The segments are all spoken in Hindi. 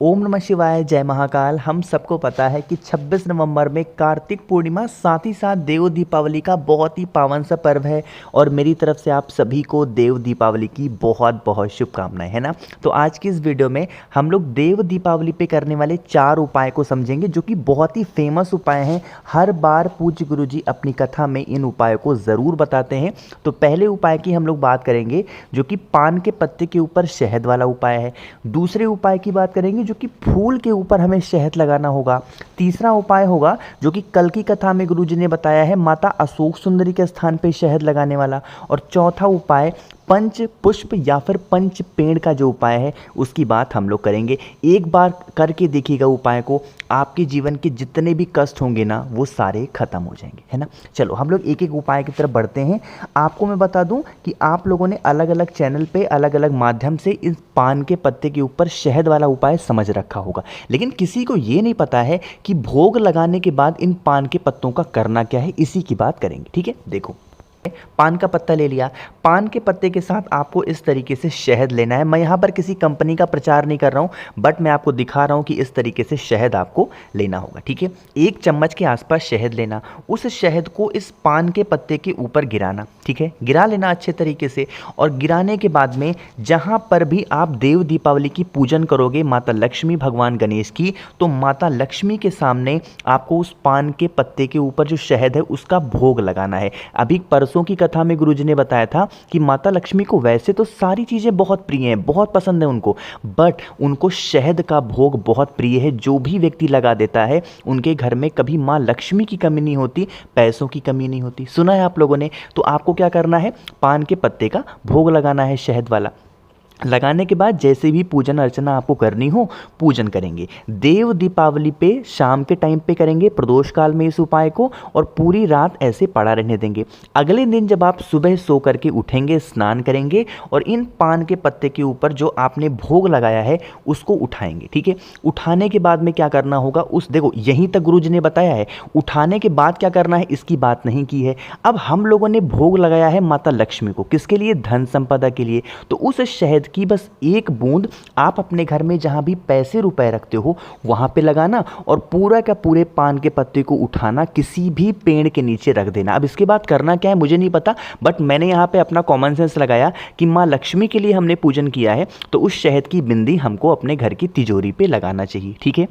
ओम नमः शिवाय, जय महाकाल। हम सबको पता है कि 26 नवंबर में कार्तिक पूर्णिमा साथ ही साथ देव दीपावली का बहुत ही पावन सा पर्व है और मेरी तरफ से आप सभी को देव दीपावली की बहुत बहुत शुभकामनाएं, है ना। तो आज की इस वीडियो में हम लोग देव दीपावली पे करने वाले 4 उपाय को समझेंगे जो कि बहुत ही फेमस उपाय हैं। हर बार पूज्य गुरुजी अपनी कथा में इन उपायों को ज़रूर बताते हैं। तो पहले उपाय की हम लोग बात करेंगे जो कि पान के पत्ते के ऊपर शहद वाला उपाय है। दूसरे उपाय की बात करेंगे जो कि फूल के ऊपर हमें शहद लगाना होगा। तीसरा उपाय होगा जो कि कल की कथा में गुरुजी ने बताया है, माता अशोक सुंदरी के स्थान पे शहद लगाने वाला। और चौथा उपाय पंच पुष्प या फिर पंच पेड़ का जो उपाय है उसकी बात हम लोग करेंगे। एक बार करके देखिएगा उपाय को, आपके जीवन के जितने भी कष्ट होंगे ना वो सारे खत्म हो जाएंगे, है ना। चलो हम लोग एक एक उपाय की तरफ बढ़ते हैं। आपको मैं बता दूं कि आप लोगों ने अलग अलग चैनल पे अलग अलग माध्यम से इस पान के पत्ते के ऊपर शहद वाला उपाय समझ रखा होगा, लेकिन किसी को ये नहीं पता है कि भोग लगाने के बाद इन पान के पत्तों का करना क्या है। इसी की बात करेंगे, ठीक है। देखो, पान का पत्ता ले लिया। पान के पत्ते के साथ आपको इस तरीके से शहद लेना है। मैं यहाँ पर किसी कंपनी का प्रचार नहीं कर रहा हूँ, बट मैं आपको दिखा रहा हूँ कि इस तरीके से शहद आपको लेना होगा, ठीक है। 1 चम्मच के आसपास शहद लेना, उस शहद को इस पान के पत्ते के ऊपर गिराना, ठीक है। गिरा लेना अच्छे तरीके से। और गिराने के बाद में जहाँ पर भी आप देव दीपावली की पूजन करोगे, माता लक्ष्मी, भगवान गणेश की, तो माता लक्ष्मी के सामने आपको उस पान के पत्ते के ऊपर जो शहद है उसका भोग लगाना है। अभी परसों की कथा में गुरुजी ने बताया था कि माता लक्ष्मी को वैसे तो सारी चीज़ें बहुत प्रिय हैं, बहुत पसंद है उनको, बट उनको शहद का भोग बहुत प्रिय है। जो भी व्यक्ति लगा देता है उनके घर में कभी माँ लक्ष्मी की कमी नहीं होती, पैसों की कमी नहीं होती। सुना है आप लोगों ने। तो आपको क्या करना है, पान के पत्ते का भोग लगाना है शहद वाला। लगाने के बाद जैसे भी पूजन अर्चना आपको करनी हो पूजन करेंगे। देव दीपावली पे शाम के टाइम पे करेंगे प्रदोष काल में इस उपाय को, और पूरी रात ऐसे पड़ा रहने देंगे। अगले दिन जब आप सुबह सो करके उठेंगे, स्नान करेंगे और इन पान के पत्ते के ऊपर जो आपने भोग लगाया है उसको उठाएंगे, ठीक है। उठाने के बाद में क्या करना होगा, उस देखो यहीं तक गुरुजी ने बताया है। उठाने के बाद क्या करना है इसकी बात नहीं की है। अब हम लोगों ने भोग लगाया है माता लक्ष्मी को, किसके लिए, धन संपदा के लिए। तो उस शहद की बस 1 बूंद आप अपने घर में जहां भी पैसे रुपए रखते हो वहां पे लगाना और पूरा का पूरे पान के पत्ते को उठाना, किसी भी पेड़ के नीचे रख देना। अब इसके बाद करना क्या है मुझे नहीं पता, बट मैंने यहां पे अपना कॉमन सेंस लगाया कि माँ लक्ष्मी के लिए हमने पूजन किया है तो उस शहद की बिंदी हमको अपने घर की तिजोरी पे लगाना चाहिए, ठीक है।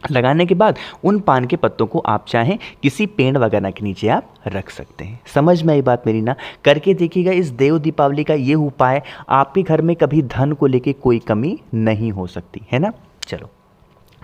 लगाने के बाद उन पान के पत्तों को आप चाहें किसी पेड़ वगैरह के नीचे आप रख सकते हैं। समझ में आई बात मेरी ना। करके देखिएगा इस देव दीपावली का ये उपाय, आपके घर में कभी धन को लेके कोई कमी नहीं हो सकती, है ना। चलो,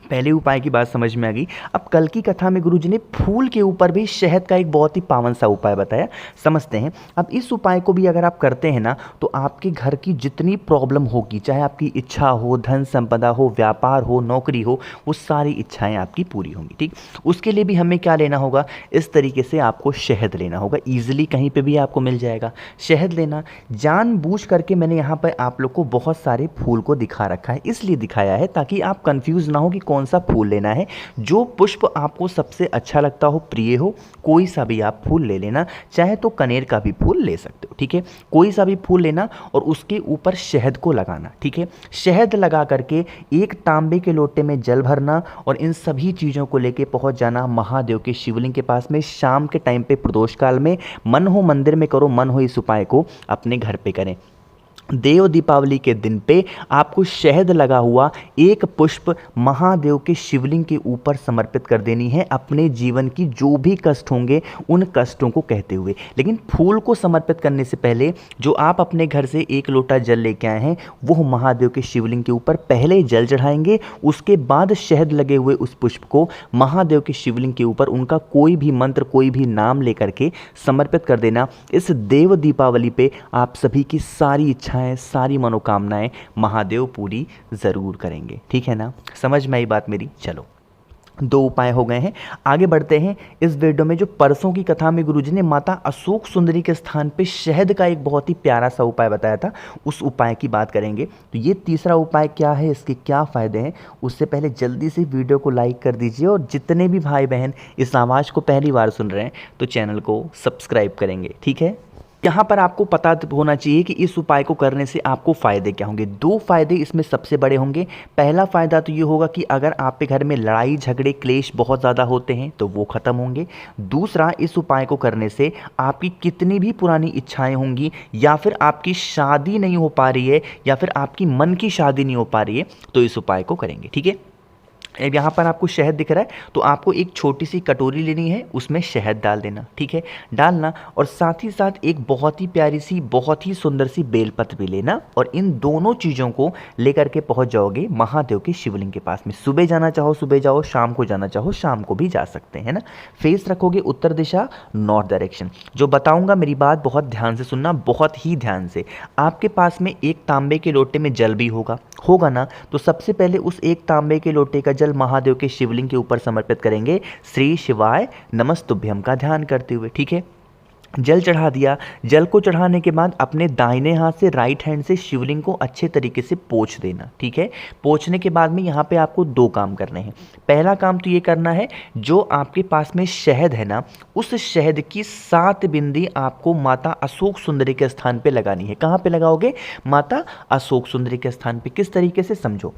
पहले उपाय की बात समझ में आ गई। अब कल की कथा में गुरुजी ने फूल के ऊपर भी शहद का एक बहुत ही पावन सा उपाय बताया, समझते हैं। अब इस उपाय को भी अगर आप करते हैं ना तो आपके घर की जितनी प्रॉब्लम होगी, चाहे आपकी इच्छा हो, धन संपदा हो, व्यापार हो, नौकरी हो, वो सारी इच्छाएं आपकी पूरी होंगी, ठीक। उसके लिए भी हमें क्या लेना होगा, इस तरीके से आपको शहद लेना होगा। ईजिली कहीं पर भी आपको मिल जाएगा शहद लेना। जानबूझ करके मैंने यहाँ पर आप लोग को बहुत सारे फूल को दिखा रखा है, इसलिए दिखाया है ताकि आप कंफ्यूज ना हो कि कौन सा फूल लेना है। जो पुष्प आपको सबसे अच्छा लगता हो, प्रिय हो, कोई सा भी आप फूल ले लेना। चाहे तो कनेर का भी फूल ले सकते हो, ठीक है। कोई सा भी फूल लेना और उसके ऊपर शहद को लगाना, ठीक है। शहद लगा करके 1 तांबे के लोटे में जल भरना और इन सभी चीज़ों को लेके पहुंच जाना महादेव के शिवलिंग के पास में। शाम के टाइम पे प्रदोष काल में मन हो मंदिर में करो, मन हो इस उपाय को अपने घर पे करें। देव दीपावली के दिन पे आपको शहद लगा हुआ 1 पुष्प महादेव के शिवलिंग के ऊपर समर्पित कर देनी है, अपने जीवन की जो भी कष्ट होंगे उन कष्टों को कहते हुए। लेकिन फूल को समर्पित करने से पहले जो आप अपने घर से 1 लोटा जल लेके आए हैं वो महादेव के शिवलिंग के ऊपर पहले जल चढ़ाएंगे। उसके बाद शहद लगे हुए उस पुष्प को महादेव के शिवलिंग के ऊपर उनका कोई भी मंत्र, कोई भी नाम लेकर के समर्पित कर देना। इस देव दीपावली पे आप सभी की सारी इच्छाएं, सारी मनोकामनाएं महादेव पूरी जरूर करेंगे, ठीक है ना। समझ में आई बात मेरी। चलो, 2 उपाय हो गए हैं, आगे बढ़ते हैं। इस वीडियो में जो परसों की कथा में गुरुजी ने माता अशोक सुंदरी के स्थान पे शहद का एक बहुत ही प्यारा सा उपाय बताया था, उस उपाय की बात करेंगे। तो ये तीसरा उपाय क्या है, इसके क्या फ़ायदे हैं, उससे पहले जल्दी से वीडियो को लाइक कर दीजिए और जितने भी भाई बहन इस आवाज़ को पहली बार सुन रहे हैं तो चैनल को सब्सक्राइब करेंगे, ठीक है। यहाँ पर आपको पता होना चाहिए कि इस उपाय को करने से आपको फ़ायदे क्या होंगे। दो फायदे इसमें सबसे बड़े होंगे। पहला फ़ायदा तो ये होगा कि अगर आपके घर में लड़ाई झगड़े क्लेश बहुत ज़्यादा होते हैं तो वो ख़त्म होंगे। दूसरा, इस उपाय को करने से आपकी कितनी भी पुरानी इच्छाएं होंगी, या फिर आपकी शादी नहीं हो पा रही है, या फिर आपकी मन की शादी नहीं हो पा रही है, तो इस उपाय को करेंगे। ठीक है, अब यहाँ पर आपको शहद दिख रहा है, तो आपको एक छोटी सी कटोरी लेनी है, उसमें शहद डाल देना। ठीक है, डालना, और साथ ही साथ एक बहुत ही प्यारी सी, बहुत ही सुंदर सी बेलपत्र भी लेना, और इन दोनों चीज़ों को लेकर के पहुँच जाओगे महादेव के शिवलिंग के पास में। सुबह जाना चाहो सुबह जाओ, शाम को जाना चाहो शाम को भी जा सकते हैं ना। फेस रखोगे उत्तर दिशा, नॉर्थ डायरेक्शन। जो बताऊँगा मेरी बात बहुत ध्यान से सुनना, बहुत ही ध्यान से। आपके पास में एक तांबे के लोटे में जल भी होगा ना, तो सबसे पहले उस एक तांबे के लोटे का जल महादेव के शिवलिंग के ऊपर समर्पित करेंगे, श्री शिवाय नमस्तुभ्यम का ध्यान करते हुए। ठीक है, जल चढ़ा दिया। जल को चढ़ाने के बाद अपने दाहिने हाथ से, राइट हैंड से शिवलिंग को अच्छे तरीके से पोंछ देना। ठीक है, पोंछने के बाद में यहाँ पे आपको दो काम करने हैं। पहला काम तो ये करना है, जो आपके पास में शहद है ना, उस शहद की 7 बिंदी आपको माता अशोक सुंदरी के स्थान पे लगानी है। कहाँ पे लगाओगे? माता अशोक सुंदरी के स्थान पे। किस तरीके से, समझो,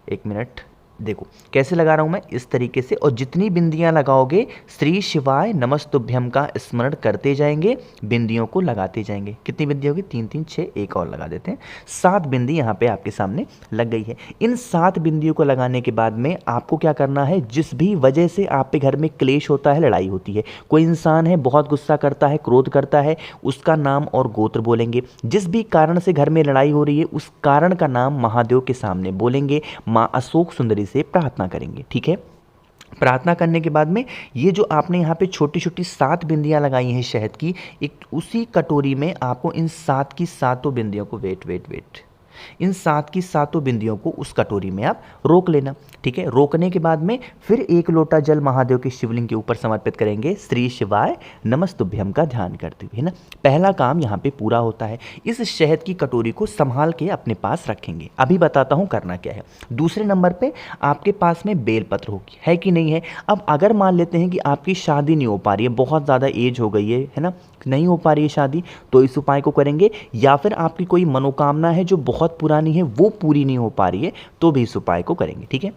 एक मिनट, देखो कैसे लगा रहा हूं मैं, इस तरीके से। और जितनी बिंदियां लगाओगे, श्री शिवाय नमस्तुभ्यम का स्मरण करते जाएंगे, बिंदियों को लगाते जाएंगे। कितनी बिंदी होगी? 3 3 6, एक और लगा देते हैं। 7 बिंदी यहाँ पे आपके सामने लग गई है। इन 7 बिंदियों को लगाने के बाद में आपको क्या करना है, जिस भी वजह से आपके घर में क्लेश होता है, लड़ाई होती है, कोई इंसान है बहुत गुस्सा करता है, क्रोध करता है, उसका नाम और गोत्र बोलेंगे। जिस भी कारण से घर में लड़ाई हो रही है, उस कारण का नाम महादेव के सामने बोलेंगे, माँ अशोक सुंदरी से प्रार्थना करेंगे। ठीक है, प्रार्थना करने के बाद में ये जो आपने यहाँ पे छोटी छोटी 7 बिंदियाँ लगाई हैं शहद की, एक उसी कटोरी में आपको इन 7 की 7 बिंदियों को वेट इन 7 की 7 बिंदियों को उस कटोरी में आप रोक लेना। ठीक है, रोकने के बाद में फिर एक लोटा जल महादेव के शिवलिंग के ऊपर समर्पित करेंगे, श्री शिवाय नमस्तुभ्यम का ध्यान करते हुए, है ना। पहला काम यहाँ पे पूरा होता है। इस शहद की कटोरी को संभाल के अपने पास रखेंगे। अभी बताता हूँ करना क्या है। दूसरे नंबर पे आपके पास में बेलपत्र होगी, है कि नहीं है। अब अगर मान लेते हैं कि आपकी शादी नहीं हो पा रही है, बहुत ज़्यादा एज हो गई है ना, नहीं हो पा रही है शादी, तो इस उपाय को करेंगे। या फिर आपकी कोई मनोकामना है जो बहुत पुरानी है, वो पूरी नहीं हो पा रही है, तो भी इस उपाय को करेंगे। ठीक है,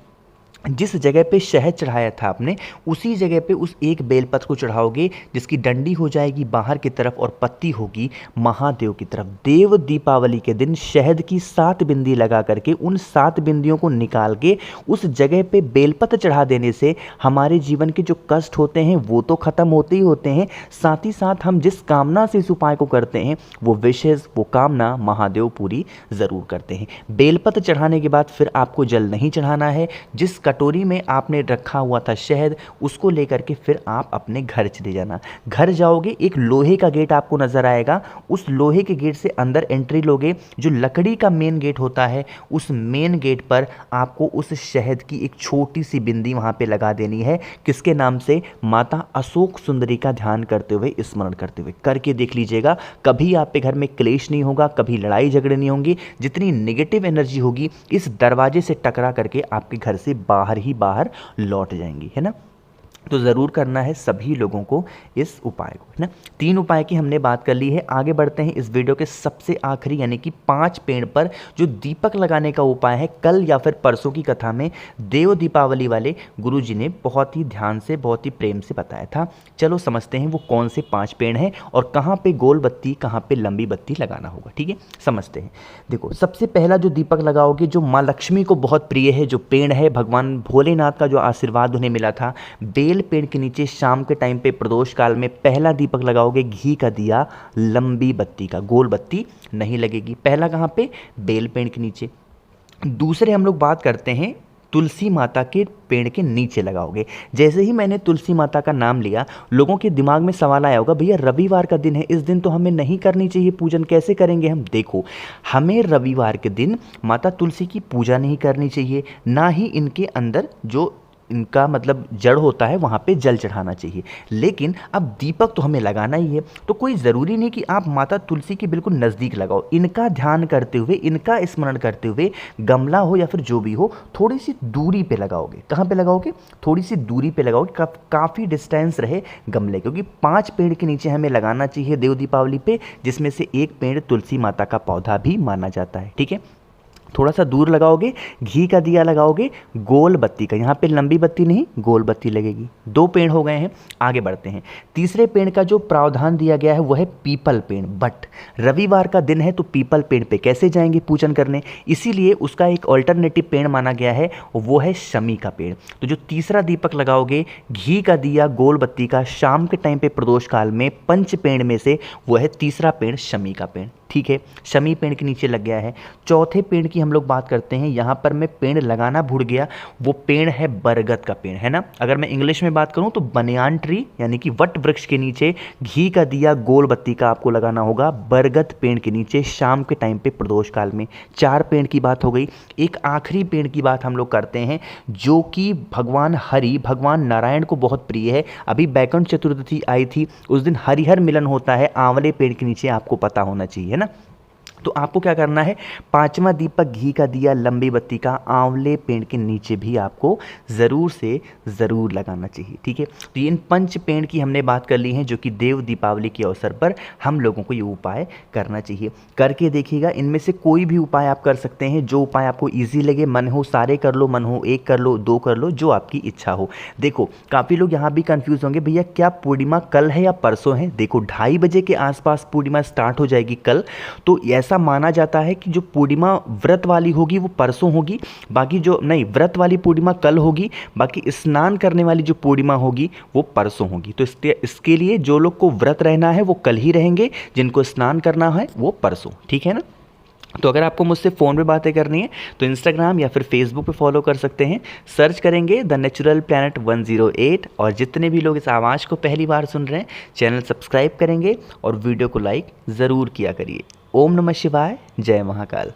जिस जगह पे शहद चढ़ाया था आपने, उसी जगह पे उस एक बेलपत्र को चढ़ाओगे, जिसकी डंडी हो जाएगी बाहर की तरफ और पत्ती होगी महादेव की तरफ। देव दीपावली के दिन शहद की 7 बिंदी लगा करके उन 7 बिंदियों को निकाल के उस जगह पे बेलपत्र चढ़ा देने से हमारे जीवन के जो कष्ट होते हैं वो तो खत्म होते ही होते हैं, साथ ही साथ हम जिस कामना से इस उपाय को करते हैं वो विशेष, वो कामना महादेव पूरी ज़रूर करते हैं। बेलपत्र चढ़ाने के बाद फिर आपको जल नहीं चढ़ाना है। जिस कटोरी में आपने रखा हुआ था शहद, उसको लेकर के फिर आप अपने घर चले जाना। घर जाओगे, एक लोहे का गेट आपको नजर आएगा, उस लोहे के गेट से अंदर एंट्री लोगे। जो लकड़ी का मेन गेट होता है, उस मेन गेट पर आपको उस शहद की एक छोटी सी बिंदी वहां पे लगा देनी है। किसके नाम से? माता अशोक सुंदरी का ध्यान करते हुए, स्मरण करते हुए। करके देख लीजिएगा, कभी आपके घर में क्लेश नहीं होगा, कभी लड़ाई झगड़े नहीं होंगी। जितनी नेगेटिव एनर्जी होगी इस दरवाजे से टकरा करके आपके घर से बाहर ही बाहर लौट जाएंगी, है ना। तो ज़रूर करना है सभी लोगों को इस उपाय को, है ना। 3 उपाय की हमने बात कर ली है। आगे बढ़ते हैं इस वीडियो के सबसे आखिरी, यानी कि 5 पेड़ पर जो दीपक लगाने का उपाय है। कल या फिर परसों की कथा में देव दीपावली वाले गुरुजी ने बहुत ही ध्यान से, बहुत ही प्रेम से बताया था। चलो समझते हैं वो कौन से 5 पेड़ हैं और कहाँ पे गोल बत्ती, कहाँ पे लंबी बत्ती लगाना होगा। ठीक है, समझते हैं। देखो, सबसे पहला जो दीपक लगाओगे, जो माँ लक्ष्मी को बहुत प्रिय है, जो पेड़ है, भगवान भोलेनाथ का जो आशीर्वाद उन्हें मिला था, बेल पेड़ के नीचे शाम के टाइम पे प्रदोष काल में पहला दीपक लगाओगे, घी का दिया, लंबी बत्ती का, गोल बत्ती नहीं लगेगी। पहला कहाँ पे? बेल पेड़ के नीचे। दूसरे हम लोग बात करते हैं तुलसी माता के पेड़ के नीचे लगाओगे। जैसे ही मैंने तुलसी माता का नाम लिया, लोगों के दिमाग में सवाल आया होगा, भैया रविवार का दिन है, इस दिन तो हमें नहीं करनी चाहिए पूजन, कैसे करेंगे हम? देखो, हमें रविवार के दिन माता तुलसी की पूजा नहीं करनी चाहिए, ना ही इनके अंदर जो इनका मतलब जड़ होता है वहाँ पे जल चढ़ाना चाहिए। लेकिन अब दीपक तो हमें लगाना ही है, तो कोई ज़रूरी नहीं कि आप माता तुलसी के बिल्कुल नज़दीक लगाओ। इनका ध्यान करते हुए, इनका स्मरण करते हुए गमला हो या फिर जो भी हो थोड़ी सी दूरी पे लगाओगे। कहाँ पे लगाओगे? थोड़ी सी दूरी पे लगाओगे, काफ़ी डिस्टेंस रहे गमले, क्योंकि 5 पेड़ के नीचे हमें लगाना चाहिए देव दीपावली पे, जिसमें से एक पेड़ तुलसी माता का पौधा भी माना जाता है। ठीक है, थोड़ा सा दूर लगाओगे, घी का दिया लगाओगे, गोल बत्ती का, यहाँ पे लंबी बत्ती नहीं गोल बत्ती लगेगी। 2 पेड़ हो गए हैं, आगे बढ़ते हैं। तीसरे पेड़ का जो प्रावधान दिया गया है वो है पीपल पेड़। बट रविवार का दिन है तो पीपल पेड़ पे कैसे जाएंगे पूजन करने, इसीलिए उसका एक ऑल्टरनेटिव पेड़ माना गया है, वो है शमी का पेड़। तो जो तीसरा दीपक लगाओगे घी का दिया गोल बत्ती का शाम के टाइम पे प्रदोष काल में, पंच पेड़ में से वो है तीसरा पेड़ शमी का पेड़। ठीक है, शमी पेड़ के नीचे लग गया है। चौथे पेड़ की हम लोग बात करते हैं, यहाँ पर मैं पेड़ लगाना भूल गया, वो पेड़ है बरगद का पेड़, है ना। अगर मैं इंग्लिश में बात करूँ तो बनियान ट्री यानी कि वट वृक्ष के नीचे घी का दिया गोल बत्ती का आपको लगाना होगा, बरगद पेड़ के नीचे शाम के टाइम पे प्रदोष काल में। 4 पेड़ की बात हो गई। एक आखिरी पेड़ की बात हम लोग करते हैं जो कि भगवान हरि, भगवान नारायण को बहुत प्रिय है। अभी बैकुंठ चतुर्दशी आई थी, उस दिन हरिहर मिलन होता है, आंवले पेड़ के नीचे आपको पता होना चाहिए, है ना। तो आपको क्या करना है, 5वां दीपक घी का दिया लंबी बत्ती का आंवले पेड़ के नीचे भी आपको ज़रूर से ज़रूर लगाना चाहिए। ठीक है, तो ये इन पंच पेड़ की हमने बात कर ली है जो कि देव दीपावली के अवसर पर हम लोगों को ये उपाय करना चाहिए। करके देखिएगा, इनमें से कोई भी उपाय आप कर सकते हैं, जो उपाय आपको ईजी लगे। मन हो सारे कर लो, मन हो एक कर लो, 2 कर लो, जो आपकी इच्छा हो। देखो काफ़ी लोग यहाँ भी कंफ्यूज होंगे, भैया क्या पूर्णिमा कल है या परसों है। देखो 2:30 बजे के आसपास पूर्णिमा स्टार्ट हो जाएगी कल, तो ऐसा माना जाता है कि जो पूर्णिमा व्रत वाली होगी वो परसों होगी, बाकी जो नहीं व्रत वाली पूर्णिमा कल होगी, बाकी स्नान करने वाली जो पूर्णिमा होगी वो परसों होगी। तो इसके लिए जो लोग को व्रत रहना है वो कल ही रहेंगे, जिनको स्नान करना है वो परसों। ठीक है ना। तो अगर आपको मुझसे फ़ोन पे बातें करनी है तो इंस्टाग्राम या फिर फेसबुक पे फॉलो कर सकते हैं, सर्च करेंगे द नेचुरल प्लैनेट 108। और जितने भी लोग इस आवाज़ को पहली बार सुन रहे हैं चैनल सब्सक्राइब करेंगे और वीडियो को लाइक ज़रूर किया करिए। ओम नमः शिवाय, जय महाकाल।